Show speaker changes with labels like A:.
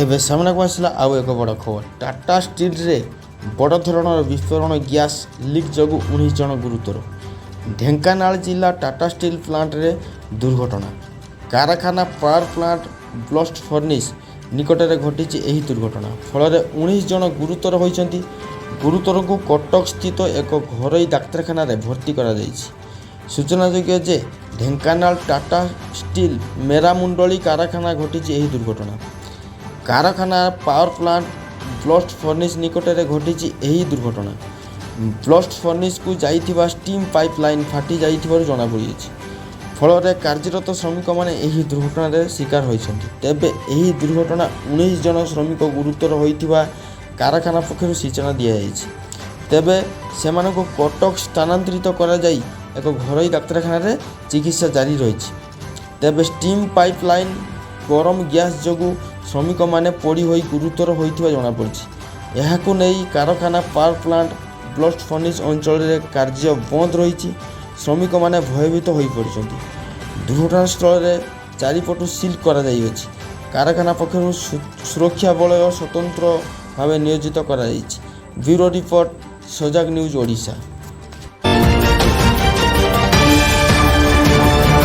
A: एबे सामनाକୁ ଆସିଲା ଆଉ ଏକ ବଡ଼ ଖବର। ଟାଟା ଷ୍ଟିଲ୍ରେ ବଡ଼ ଧରଣର ବିସ୍ଫୋରଣ, ଗ୍ୟାସ୍ ଲିକ୍ ଯୋଗୁଁ 19 ଜଣ ଗୁରୁତର। ଢେଙ୍କାନାଳ ଜିଲ୍ଲା ଟାଟା ଷ୍ଟିଲ୍ ପ୍ଲାଣ୍ଟରେ ଦୁର୍ଘଟଣା। କାରଖାନା ପାୱାର ପ୍ଲାଣ୍ଟ ବ୍ଲାଷ୍ଟ ଫର୍ଣ୍ଣିସ୍ ନିକଟରେ ଘଟିଛି ଏହି ଦୁର୍ଘଟଣା। ଫଳରେ 19 ଜଣ ଗୁରୁତର ହୋଇଛନ୍ତି। ଗୁରୁତରଙ୍କୁ କଟକ ସ୍ଥିତ ଏକ ଘରୋଇ ଡାକ୍ତରଖାନାରେ ଭର୍ତ୍ତି କରାଯାଇଛି। ସୂଚନାଯୋଗ୍ୟ ଯେ ଢେଙ୍କାନାଳ ଟାଟା ଷ୍ଟିଲ୍ ମେରାମୁଣ୍ଡଳୀ କାରଖାନା ଘଟିଛି ଏହି ଦୁର୍ଘଟଣା। କାରଖାନା ପାୱାର ପ୍ଲାଣ୍ଟ ବ୍ଲାଷ୍ଟ ଫର୍ଣ୍ଣିସ୍ ନିକଟରେ ଘଟିଛି ଏହି ଦୁର୍ଘଟଣା। ବ୍ଲାଷ୍ଟ ଫର୍ଣ୍ଣିସ୍କୁ ଯାଇଥିବା ଷ୍ଟିମ୍ ପାଇପ୍ ଲାଇନ୍ ଫାଟି ଯାଇଥିବାରୁ ଜଣାପଡ଼ିଛି। ଫଳରେ କାର୍ଯ୍ୟରତ ଶ୍ରମିକମାନେ ଏହି ଦୁର୍ଘଟଣାରେ ଶିକାର ହୋଇଛନ୍ତି। ତେବେ ଏହି ଦୁର୍ଘଟଣା 19 ଜଣ ଶ୍ରମିକ ଗୁରୁତର ହୋଇଥିବା କାରଖାନା ପକ୍ଷରୁ ସୂଚନା ଦିଆଯାଇଛି। ତେବେ ସେମାନଙ୍କୁ କଟକ ସ୍ଥାନାନ୍ତରିତ କରାଯାଇ ଏକ ଘରୋଇ ଡାକ୍ତରଖାନାରେ ଚିକିତ୍ସା ଜାରି ରହିଛି। ତେବେ ଷ୍ଟିମ୍ ପାଇପ୍ ଲାଇନ୍ ଗରମ ଗ୍ୟାସ୍ ଯୋଗୁଁ ଶ୍ରମିକମାନେ ପୋଡ଼ି ହୋଇ ଗୁରୁତର ହୋଇଥିବା ଜଣାପଡ଼ିଛି। ଏହାକୁ ନେଇ କାରଖାନା ପାୱାର ପ୍ଲାଣ୍ଟ ବ୍ଲାଷ୍ଟ ଫର୍ଣ୍ଣିସ୍ ଅଞ୍ଚଳରେ କାର୍ଯ୍ୟ ବନ୍ଦ ରହିଛି। ଶ୍ରମିକମାନେ ଭୟଭୀତ ହୋଇପଡ଼ିଛନ୍ତି। ଦୁର୍ଘଟଣାସ୍ଥଳରେ ଚାରିପଟୁ ସିଲ୍ କରାଯାଇଅଛି। କାରଖାନା ପକ୍ଷରୁ ସୁରକ୍ଷା ବଳୟ ସ୍ୱତନ୍ତ୍ର ଭାବେ ନିୟୋଜିତ କରାଯାଇଛି। ବ୍ୟୁରୋ ରିପୋର୍ଟ, ସଜାଗ ନ୍ୟୁଜ୍, ଓଡ଼ିଶା।